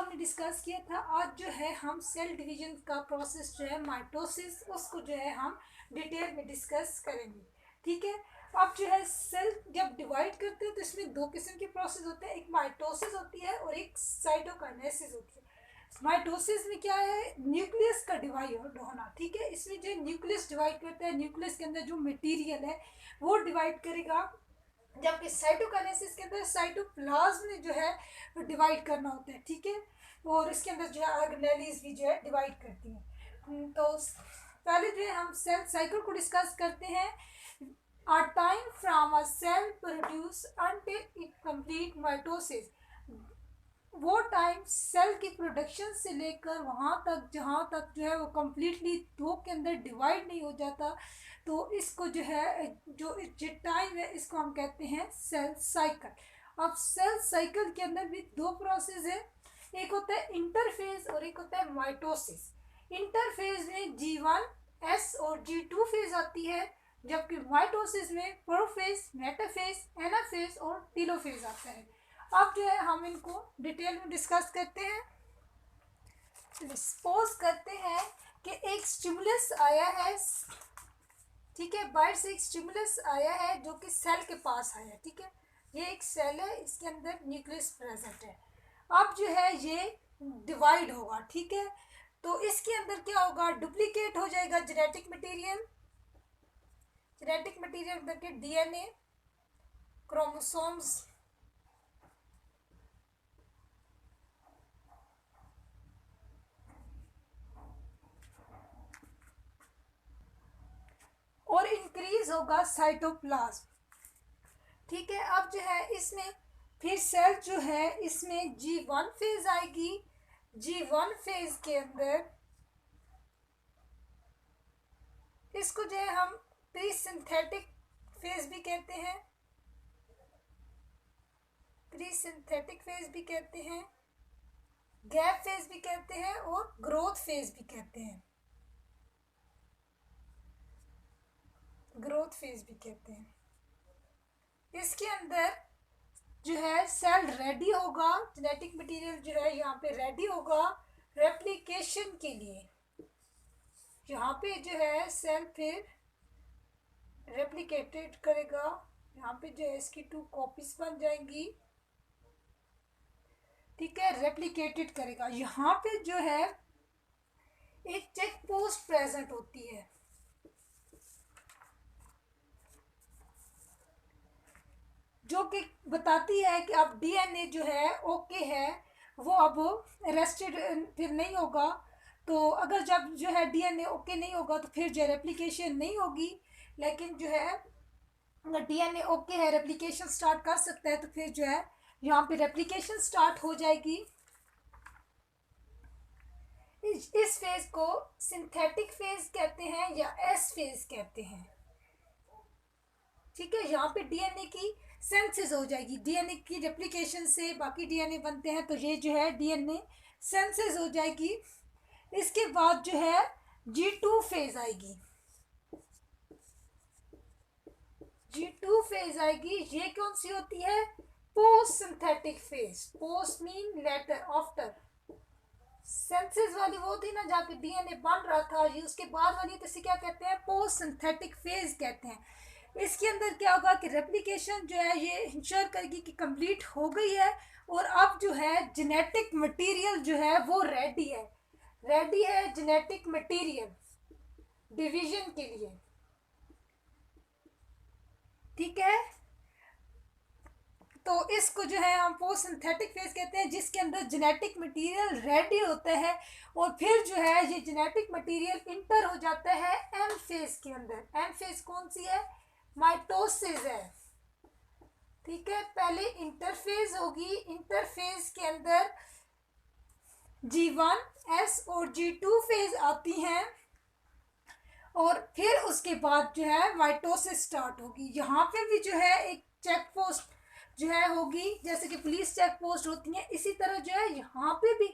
हमने डिस्कस किया था। आज जो है हम सेल डिवीजन का प्रोसेस जो है माइटोसिस, उसको जो है हम डिटेल में डिस्कस करेंगे। ठीक है। अब जो है सेल जब डिवाइड करते हैं तो इसमें दो किस्म के प्रोसेस होते हैं, एक माइटोसिस होती है और एक साइटोकाइनेसिस होती है। माइटोसिस में क्या है, न्यूक्लियस का डिवाइड होना। ठीक है, इसमें जो न्यूक्लियस डिवाइड करता है, न्यूक्लियस के अंदर जो मटेरियल है वो डिवाइड करेगा, जबकि साइटोकाइनेसिस के अंदर साइटोप्लाज्म में जो है डिवाइड करना होता है। ठीक है, और इसके अंदर जो है ऑर्गेनेलीज भी जो है डिवाइड करती हैं। तो पहले जो है हम सेल साइकिल को डिस्कस करते हैं। A time from a cell produce until it complete mitosis, वो टाइम सेल की प्रोडक्शन से लेकर वहाँ तक जहाँ तक जो है वो कम्प्लीटली दो के अंदर डिवाइड नहीं हो जाता, तो इसको जो है जो टाइम है इसको हम कहते हैं सेल साइकिल। अब सेल साइकिल के अंदर भी दो प्रोसेस है, एक होता है इंटरफेज और एक होता है माइटोसिस। इंटरफेज में G1S और G2 फेज आती है, जबकि माइटोसिस में प्रोफेज, मेटाफेज, एनाफेज और टीलोफेज आता है। अब जो है हम इनको डिटेल में डिस्कस करते हैं। सपोज करते हैं कि एक स्टिमुलस आया है, ठीक है, बाहर से एक स्टिमुलस आया है जो कि सेल के पास आया है। ठीक है, ये एक सेल है, इसके अंदर न्यूक्लियस प्रेजेंट है। अब जो है ये डिवाइड होगा। ठीक है, तो इसके अंदर क्या होगा, डुप्लीकेट हो जाएगा जेनेटिक मटेरियल। जेनेटिक मटेरियल करके डीएनए, क्रोमोसोम्स, और इंक्रीज होगा साइटोप्लाज्म। ठीक है, अब जो है इसमें फिर सेल जो है इसमें G1 फेज आएगी। G1 फेज के अंदर इसको जो है हम प्री सिंथेटिक फेज भी कहते हैं, प्री सिंथेटिक फेज भी कहते हैं, गैप फेज भी कहते हैं और ग्रोथ फेज भी कहते हैं, ग्रोथ फेज भी कहते हैं। इसके अंदर जो है सेल रेडी होगा, जेनेटिक मटेरियल जो है यहाँ पे रेडी होगा रेप्लिकेशन के लिए। यहाँ पे जो है सेल फिर रेप्लिकेटेड करेगा, यहाँ पे जो है इसकी 2 कॉपीज बन जाएंगी। ठीक है, रेप्लिकेटेड करेगा। यहाँ पे जो है एक चेक पोस्ट प्रेजेंट होती है, जो कि बताती है कि अब डीएनए जो है ओके है, वो अब अरेस्टेड फिर नहीं होगा। तो अगर जब जो है डीएनए ओके नहीं होगा तो फिर जो है रेप्लिकेशन नहीं होगी। लेकिन जो है अगर डीएनए ओके है, रेप्लिकेशन स्टार्ट कर सकता है, तो फिर जो है यहाँ पे रेप्लिकेशन स्टार्ट हो जाएगी। इस फेज को सिंथेटिक फेज कहते हैं या एस फेज कहते हैं। ठीक है, यहाँ पे डीएनए की सेंसेस हो जाएगी, डीएनए की रेप्लिकेशन से बाकी डीएनए बनते हैं, तो ये जो है डीएनए सेंसेस हो जाएगी। इसके बाद जो है G2 फेज आएगी, G2 फेज आएगी। ये कौन सी होती है, post synthetic phase. Post mean later, after. Senses वाली वो थी ना जहाँ पे डीएनए बन रहा था, ये उसके बाद वाली, तो इसे क्या कहते हैं, पोस्ट सिंथेटिक फेज कहते हैं। इसके अंदर क्या होगा कि रेप्लिकेशन जो है ये इंश्योर करेगी कि कंप्लीट हो गई है, और अब जो है जेनेटिक मटेरियल जो है वो रेडी है, रेडी है जेनेटिक मटेरियल डिवीजन के लिए। ठीक है, तो इसको जो है हम पोस्ट सिंथेटिक फेज कहते हैं, जिसके अंदर जेनेटिक मटेरियल रेडी होता है, और फिर जो है ये जेनेटिक मटेरियल इंटर हो जाता है एम फेज के अंदर। एम फेज कौन सी है, माइटोसिस है। ठीक है, पहले इंटरफेज होगी, इंटरफेज के अंदर G1S और G2 फेज आती हैं, और फिर उसके बाद जो है माइटोसिस स्टार्ट होगी। यहाँ पे भी जो है एक चेक पोस्ट जो है होगी, जैसे कि पुलिस चेक पोस्ट होती है, इसी तरह जो है यहाँ पे भी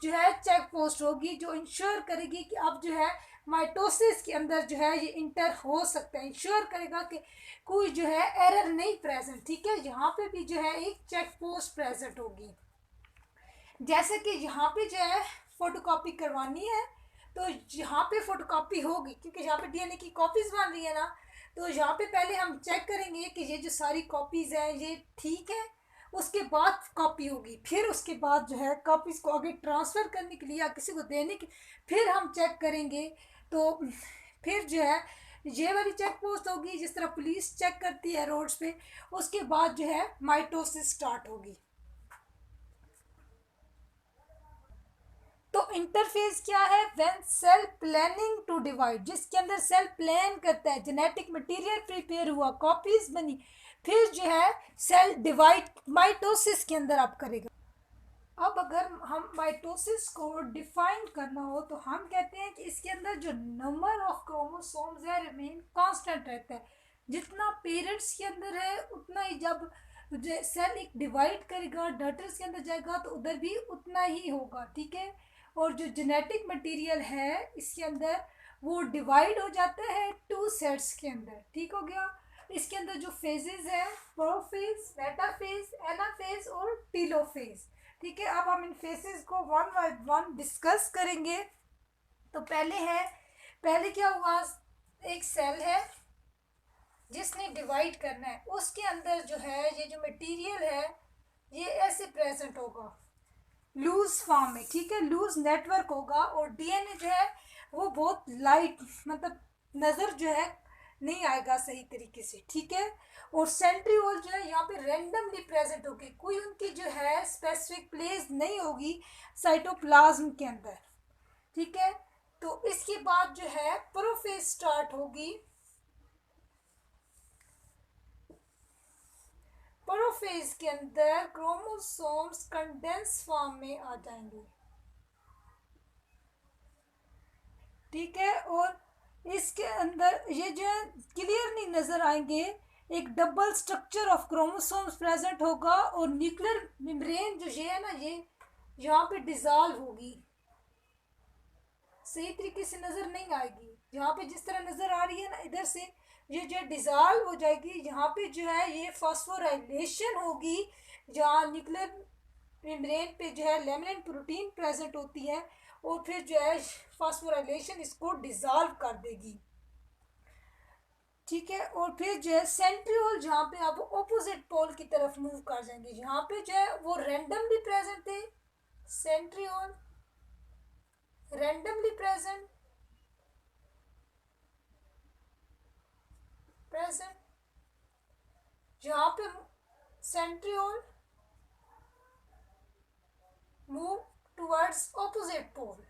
जो है चेक पोस्ट होगी, जो इंश्योर करेगी कि अब जो है माइटोसिस के अंदर जो है ये इंटर हो सकता है, इंश्योर करेगा कि कोई जो है एरर नहीं प्रेजेंट। ठीक है, यहाँ पे भी जो है एक चेक पोस्ट प्रेजेंट होगी। जैसे कि यहाँ पे जो है फोटोकॉपी करवानी है, तो यहाँ पे फोटोकॉपी होगी क्योंकि यहाँ पे डीएनए की कॉपीज बन रही है ना। तो यहाँ पे पहले हम चेक करेंगे कि ये जो सारी कॉपीज हैं ये ठीक है, उसके बाद कॉपी होगी। फिर उसके बाद जो है कॉपीज को आगे ट्रांसफ़र करने के लिए या किसी को देने की फिर हम चेक करेंगे। तो फिर जो है ये वाली चेक पोस्ट होगी जिस तरह पुलिस चेक करती है रोड्स पे। उसके बाद जो है माइटोसिस स्टार्ट होगी। तो इंटरफेस क्या है? When cell planning to divide, जिसके अंदर सेल प्लान करता है, जेनेटिक मटेरियल प्रिपेयर हुआ, कॉपीज बनी, फिर जो है सेल डिवाइड माइटोसिस के अंदर आप करेगा। अब अगर हम माइटोसिस को डिफाइन करना हो तो हम कहते हैं कि इसके अंदर जो नंबर ऑफ क्रोमोसोम्स है रिमेन कांस्टेंट रहता है। जितना पेरेंट्स के अंदर है उतना ही जब सेल एक डिवाइड करेगा डॉटर्स के अंदर जाएगा तो उधर भी उतना ही होगा, ठीक है। और जो जेनेटिक मटेरियल है इसके अंदर वो डिवाइड हो जाता है टू सेट्स के अंदर, ठीक हो गया। इसके अंदर जो फेजेस है प्रोफेज, मेटाफेज, एनाफेज और टीलोफेज, ठीक है। अब हम इन फेसेस को वन बाय वन डिस्कस करेंगे। तो पहले क्या हुआ, एक सेल है जिसने डिवाइड करना है, उसके अंदर जो है ये जो मटेरियल है ये ऐसे प्रेजेंट होगा लूज फॉर्म में, ठीक है, लूज नेटवर्क होगा। और डीएनए जो है वो बहुत लाइट, मतलब नज़र जो है नहीं आएगा सही तरीके से, ठीक है। और सेंट्रियोल जो है यहाँ पे रैंडमली प्रेजेंट होगी, कोई उनकी जो है स्पेसिफिक प्लेस नहीं होगी साइटोप्लाज्म के अंदर, ठीक है। तो इसके बाद जो है प्रोफेज स्टार्ट होगी। प्रोफेज के अंदर क्रोमोसोम्स कंडेंस फॉर्म में आ जाएंगे, ठीक है। और इसके अंदर ये जो है क्लियर नहीं नज़र आएंगे, एक double structure of chromosomes present होगा और न्यूक्लियर मेम्ब्रेन जो ये है ना ये यहाँ पे डिजॉल्व होगी, सही तरीके से नज़र नहीं आएगी। यहाँ पे जिस तरह नज़र आ रही है ना इधर से ये जो डिजॉल्व हो जाएगी। यहाँ पे जो है ये फॉस्फोराइलेशन होगी जहाँ न्यूक्लियर मेम्ब्रेन पे जो है लेमिनिन प्रोटीन प्रेजेंट होती है और फिर जो है फॉस्फोराइलेशन इसको डिजॉल्व कर देगी, ठीक है। और फिर जो है सेंट्रियोल जहाँ पे आप ऑपोजिट पोल की तरफ मूव कर जाएंगे, यहाँ पे जो है वो रैंडमली प्रेजेंट थे, सेंट्रियोल रैंडमली प्रेजेंट जहाँ पे centriole move towards opposite pole,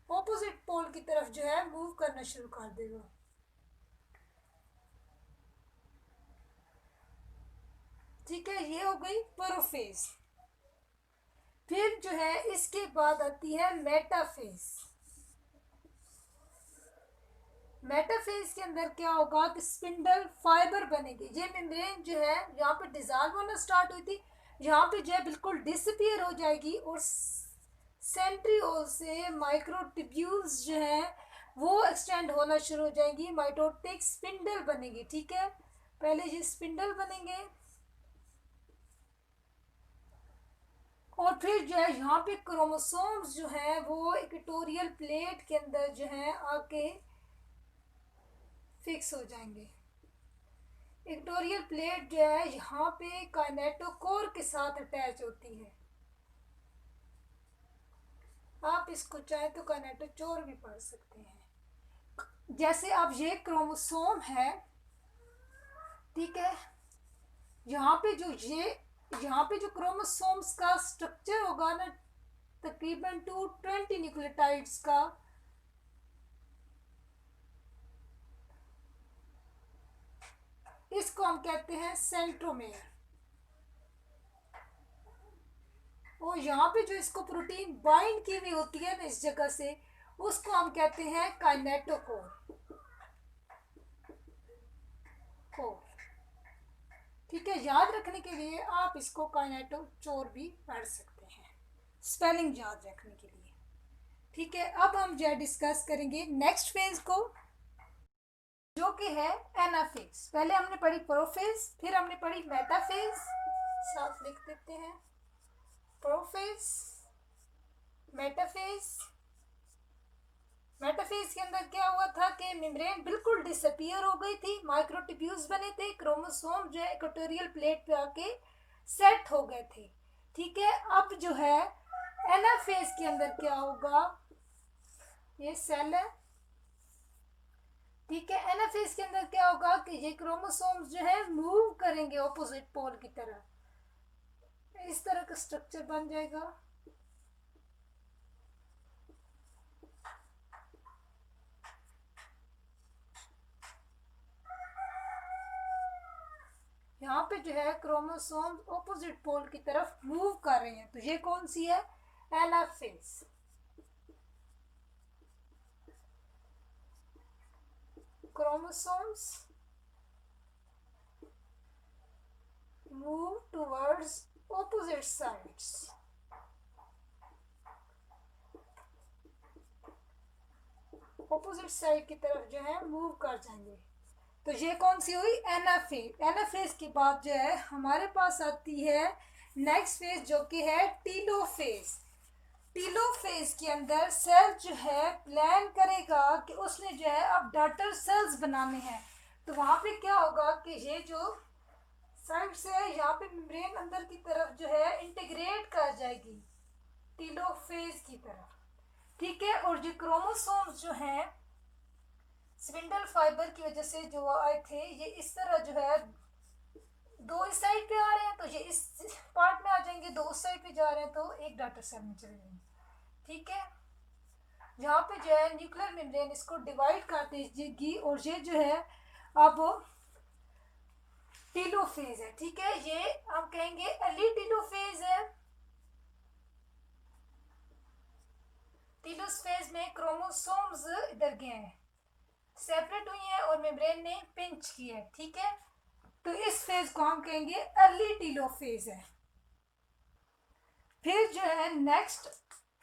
opposite pole की तरफ जो है मूव करना शुरू कर देगा, ठीक है। ये हो गई प्रोफेज। फिर जो है इसके बाद आती है मेटाफेज। मेटाफेज के अंदर क्या होगा कि स्पिंडल फाइबर बनेगी। ये मेम्ब्रेन जो है यहाँ पे डिजॉल्व होना स्टार्ट हुई थी, यहाँ पे जो है बिल्कुल डिसअपियर हो जाएगी और सेंट्रियोल से माइक्रोट्यूब्यूल्स जो है वो एक्सटेंड होना शुरू हो जाएंगी, माइटोटिक स्पिंडल बनेगी, ठीक है। पहले ये स्पिंडल बनेंगे और फिर जो है यहाँ पे क्रोमोसोम्स जो है वो इक्वेटोरियल प्लेट के अंदर जो है आके फिक्स हो जाएंगे। इक्वेटोरियल प्लेट जो है यहाँ पे काइनेटोकोर के साथ अटैच होती है, आप इसको चाहे तो काइनेटोचोर भी पढ़ सकते हैं। जैसे अब ये क्रोमोसोम है, ठीक है, यहाँ पे जो क्रोमोसोम्स का स्ट्रक्चर होगा ना तकरीबन 220 न्यूक्लियोटाइड्स का, इसको हम कहते हैं सेंट्रोमेयर। और यहाँ पे जो इसको प्रोटीन बाइंड की हुई होती है ना इस जगह से, उसको हम कहते हैं काइनेटोकोर, ठीक है। याद रखने के लिए आप इसको काइनेटोचोर भी पढ़ सकते हैं, स्पेलिंग याद रखने के लिए, ठीक है। अब हम जो डिस्कस करेंगे नेक्स्ट फेज को जो कि है एनाफेज। पहले हमने पढ़ी प्रोफेज, फिर हमने पढ़ी मेटाफेज, साथ लिख देते हैं। Prophase, metaphase. मेटाफेज के अंदर क्या हुआ था कि मेम्ब्रेन बिल्कुल डिसअपियर हो गई थी, माइक्रोट्यूब्यूल्स बने थे, क्रोमोसोम जो है इक्वेटोरियल प्लेट पे आके सेट हो गए थे। ठीक है, अब जो है एनाफेज के अंदर क्या होगा, ये सेल है। ठीक है, एनाफेज के अंदर क्या होगा कि ये क्रोमोसोम्स जो है मूव करेंगे ऑपोजिट पोल की तरह, इस तरह का स्ट्रक्चर बन जाएगा। यहाँ पे जो है क्रोमोसोम ऑपोजिट पोल की तरफ मूव कर रहे हैं, तो ये कौन सी है, anaphase. chromosomes move towards opposite sides। Opposite side की तरफ जो है मूव कर जाएंगे। तो ये कौन सी हुई, एनाफेज। एनाफेज के बाद जो है हमारे पास आती है नेक्स्ट फेज जो कि है टीलोफेज। टीलोफेज के अंदर सेल जो है प्लान करेगा कि उसने जो है अब डॉटर सेल्स बनाने हैं। तो वहां पे क्या होगा कि ये जो साइड से यहाँ पे मेम्ब्रेन अंदर की तरफ जो है इंटीग्रेट कर जाएगी टीलोफेज की तरफ। ठीक है, और जो क्रोमोसोम्स जो हैं स्पिंडल फाइबर की वजह से जो आए थे, ये इस तरह जो है दो इस साइड पे आ रहे हैं तो ये इस पार्ट में आ जाएंगे, दो उस साइड पे जा रहे हैं तो एक डॉटर सेल में चले जाएंगे। ठीक है, यहाँ पे जो है न्यूक्लियर मेम्ब्रेन इसको डिवाइड कर देगी और ये जो है अब टीलोफेज है। ठीक है, ये हम कहेंगे अर्ली टीलोफेज है। टीलोफेज में क्रोमोसोम्स इधर गए हैं, सेपरेट हुई हैं और मेम्ब्रेन ने पिंच की है। ठीक है, तो इस फेज को हम कहेंगे अर्ली टीलोफेज है। फिर जो है नेक्स्ट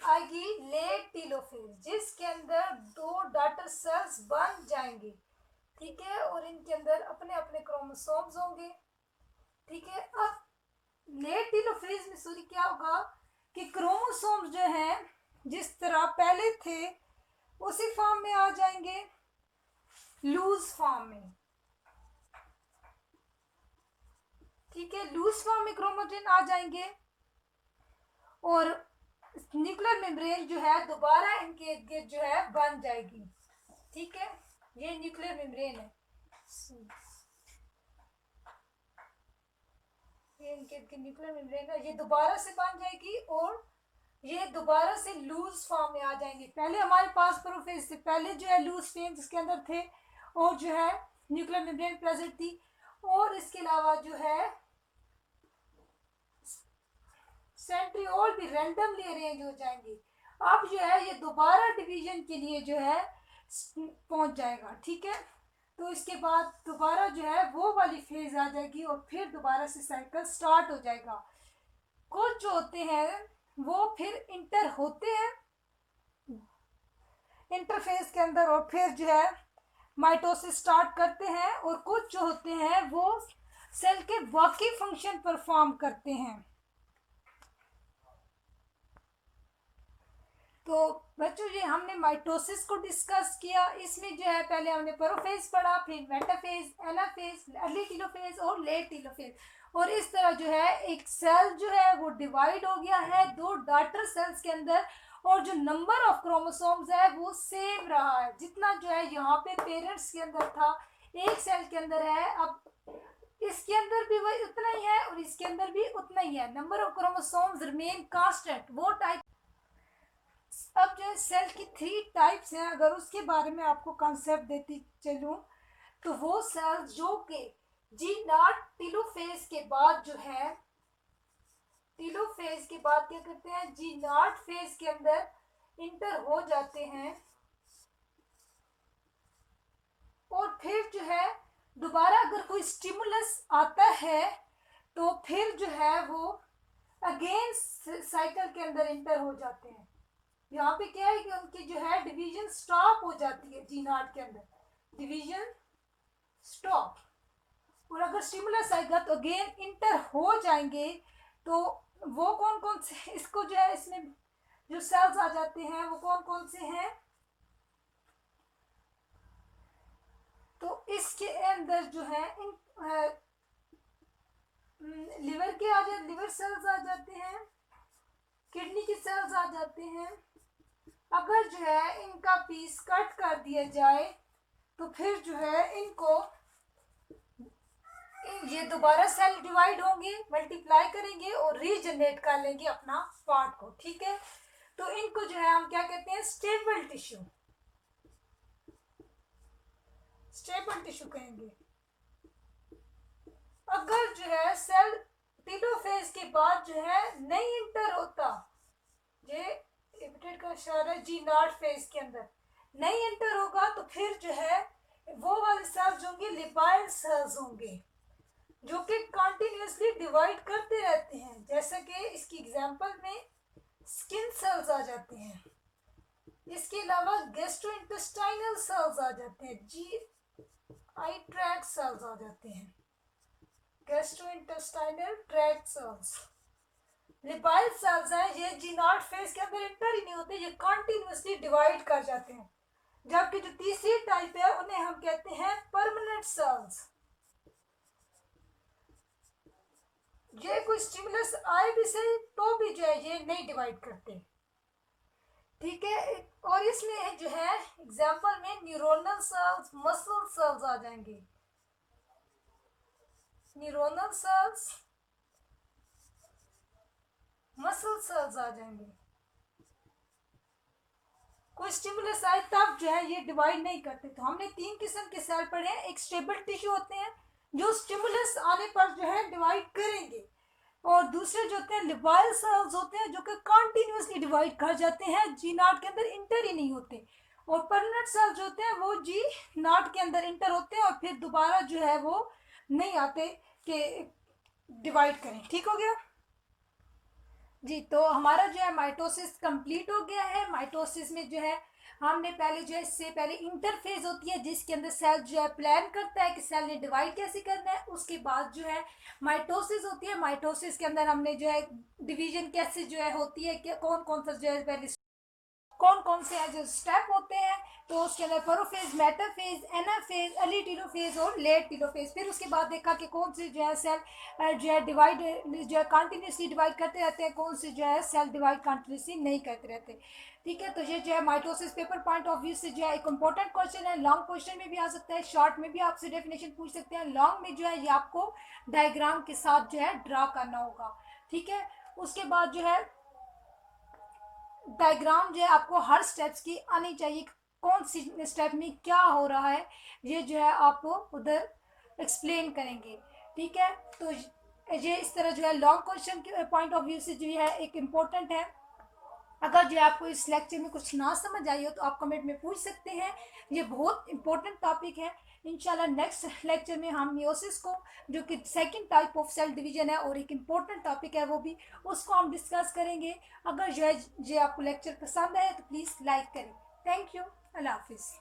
आएगी लेट टीलोफेज, जिसके अंदर दो डॉटर सेल्स बन जाएंगे। ठीक है, और इनके अंदर अपने अपने क्रोमोसोम्स होंगे। ठीक है, अब लेट टीलोफेज में सॉरी क्या होगा कि क्रोमोसोम्स जो है जिस तरह पहले थे उसी फॉर्म में आ जाएंगे, लूज फॉर्म में। ठीक है, लूज फॉर्म में क्रोमेटिन आ जाएंगे और न्यूक्लियर मेम्ब्रेन जो है दोबारा इनके इर्द गिर्द जो है बन जाएगी। ठीक है, ये न्यूक्लियर मेम्ब्रेन है, ये इनके न्यूक्लियर मेम्ब्रेन है, ये दोबारा से बन जाएगी और ये दोबारा से लूज फॉर्म में आ जाएंगे। पहले हमारे पास प्रोफेज से पहले जो है लूज फेज इसके अंदर थे और जो है न्यूक्लियर मेम्ब्रेन प्रेजेंट थी, और इसके अलावा जो है सेंट्रियोल भी रैंडमली अरेंज हो जाएंगे। अब जो है ये दोबारा डिवीजन के लिए जो है पहुंच जाएगा। ठीक है, तो इसके बाद दोबारा जो है वो वाली फेज आ जाएगी और फिर दोबारा से साइकिल स्टार्ट हो जाएगा। कुछ जो होते हैं वो फिर इंटर होते हैं इंटरफेस के अंदर और फिर जो है माइटोसिस स्टार्ट करते हैं, और कुछ जो होते हैं वो सेल के बाकी फंक्शन परफॉर्म करते हैं। तो बच्चों ये हमने माइटोसिस को डिस्कस किया। इसमें जो है पहले हमने प्रोफेज पढ़ा, फिर मेटाफेज, एनाफेज, अर्ली टीलोफेज और लेट टीलोफेज। और इस तरह जो है एक सेल जो है वो डिवाइड हो गया है दो डॉटर सेल्स के अंदर, और जो नंबर ऑफ क्रोमोसोम्स है वो सेम रहा है, जितना जो है यहाँ पे पेरेंट्स के अंदर था एक सेल के अंदर है, अब इसके अंदर भी वही उतना ही है और इसके अंदर भी उतना ही है। Number of chromosomes remain constant, वो टाइप। अब जो है सेल की 3 टाइप्स हैं, अगर उसके बारे में आपको कंसेप्ट देती चलूं तो वो सेल्स जो कि जी नॉट टीलोफेज के बाद जो है टीलोफेज के बाद क्या करते हैं, जी नॉट फेज के अंदर इंटर हो जाते हैं और फिर जो है दोबारा अगर कोई स्टिमुलस आता है तो फिर जो है वो अगेन साइकिल के अंदर इंटर हो जाते हैं। यहाँ पे क्या है कि उनकी जो है डिवीजन स्टॉप हो जाती है, जी नॉट के अंदर डिवीजन स्टॉप। और अगर स्टिमुलस आएगा तो अगेन इंटर हो जाएंगे। तो वो कौन कौन से, इसको जो है इसमें जो सेल्स आ जाते हैं वो कौन कौन से हैं, तो इसके अंदर जो है लिवर के आ जाते, लिवर सेल्स आ जाते हैं, किडनी के सेल्स आ जाते हैं। अगर जो है इनका पीस कट कर दिया जाए तो फिर जो है इनको ये दोबारा सेल डिवाइड होंगे, मल्टीप्लाई करेंगे और रीजनरेट कर लेंगे अपना पार्ट को। ठीक है, तो इनको जो है हम क्या कहते हैं, स्टेबल टिश्यू, स्टेबल टिश्यू कहेंगे। अगर जो है सेल टेलोफेज के बाद जो है नहीं इंटर होता, ये इमिटेट का इशारा है जी नॉट फेज के अंदर नहीं एंटर होगा, तो फिर जो है वो वाले सेल्स होंगे लिपाइल सेल्स होंगे, जो कि कंटिन्यूसली डिवाइड करते रहते हैं। जैसे कि इसकी एग्जांपल में स्किन सेल्स आ जाते हैं, इसके अलावा गैस्ट्रोइंटेस्टाइनल सेल्स आ जाते हैं, जी आई ट्रैक्ट सेल्स आ जाते हैं, गैस्ट्रोइंटेस्टाइनल ट्रैक्ट सेल्स। लिपाइल सेल्स हैं, ये जी0 फेज के अंदर इंटर ही नहीं होते, ये कंटिन्यूसली डिवाइड कर जाते हैं। जबकि जो तीसरी टाइप है उन्हें हम कहते हैं परमानेंट सेल्स। ये कोई स्टिमुलस आए भी सही तो भी जो है ये नहीं डिवाइड करते। ठीक है, और इसमें जो है एग्जांपल में न्यूरोनल सेल्स, मसल सेल्स आ जाएंगे, न्यूरोनल सेल्स, मसल सेल्स आ जाएंगे। कोई स्टिमुलस आए तब जो है ये डिवाइड नहीं करते। तो हमने 3 किस्म के सेल पढ़े हैं। एक स्टेबल टिश्यू होते हैं जो स्टिमुलस आने पर जो है डिवाइड करेंगे, और दूसरे जो होते हैं लिपाइल सेल्स होते हैं जो कि कंटिन्यूसली डिवाइड कर जाते हैं, जी नॉट के अंदर इंटर ही नहीं होते। और परमानेंट सेल्स जो होते हैं वो जी नॉट के अंदर इंटर होते हैं और फिर दोबारा जो है वो नहीं आते कि डिवाइड करें। ठीक हो गया जी। तो हमारा जो है माइटोसिस कंप्लीट हो गया है। माइटोसिस में जो है हमने पहले जो है, इससे पहले इंटरफेज होती है जिसके अंदर सेल जो है प्लान करता है कि सेल ने डिवाइड कैसे करना है। उसके बाद जो है माइटोसिस होती है। माइटोसिस के अंदर हमने जो है डिवीजन कैसे जो है होती है, कि कौन कौन सा जो है पहले कौन कौन से हैं जो स्टेप होते हैं। तो उसके अंदर prophase, metaphase, anaphase, early telophase और लेट टीलोफेज। फिर उसके बाद देखा कि कौन से जो है सेल जो है डिवाइड जो है कंटिन्यूसली डिवाइड करते रहते हैं, कौन से जो है सेल डिवाइड कंटिन्यूसली नहीं करते रहते। ठीक है, तो ये जो है mitosis paper point of view से जो है एक इंपॉर्टेंट क्वेश्चन है। लॉन्ग क्वेश्चन में भी आ सकता है, शॉर्ट में भी आपसे डेफिनेशन पूछ सकते हैं। लॉन्ग में जो है ये आपको डायग्राम के साथ जो है ड्रा करना होगा। ठीक है, उसके बाद जो है डायग्राम जो है आपको हर स्टेप्स की आनी चाहिए, कौन सी स्टेप में क्या हो रहा है ये जो है आपको उधर एक्सप्लेन करेंगे। ठीक है, तो ये इस तरह जो है लॉन्ग क्वेश्चन के पॉइंट ऑफ व्यू से जो है एक इम्पोर्टेंट है। अगर जो आपको इस लेक्चर में कुछ ना समझ आई हो तो आप कमेंट में पूछ सकते हैं, ये बहुत इंपॉर्टेंट टॉपिक है। इंशाल्लाह नेक्स्ट लेक्चर में हम मियोसिस को, जो कि second type of cell division है और एक इम्पॉर्टेंट टॉपिक है, वो भी उसको हम डिस्कस करेंगे। अगर जो है आपको लेक्चर पसंद आए तो प्लीज़ लाइक करें। थैंक यू, अल्लाह हाफिज़।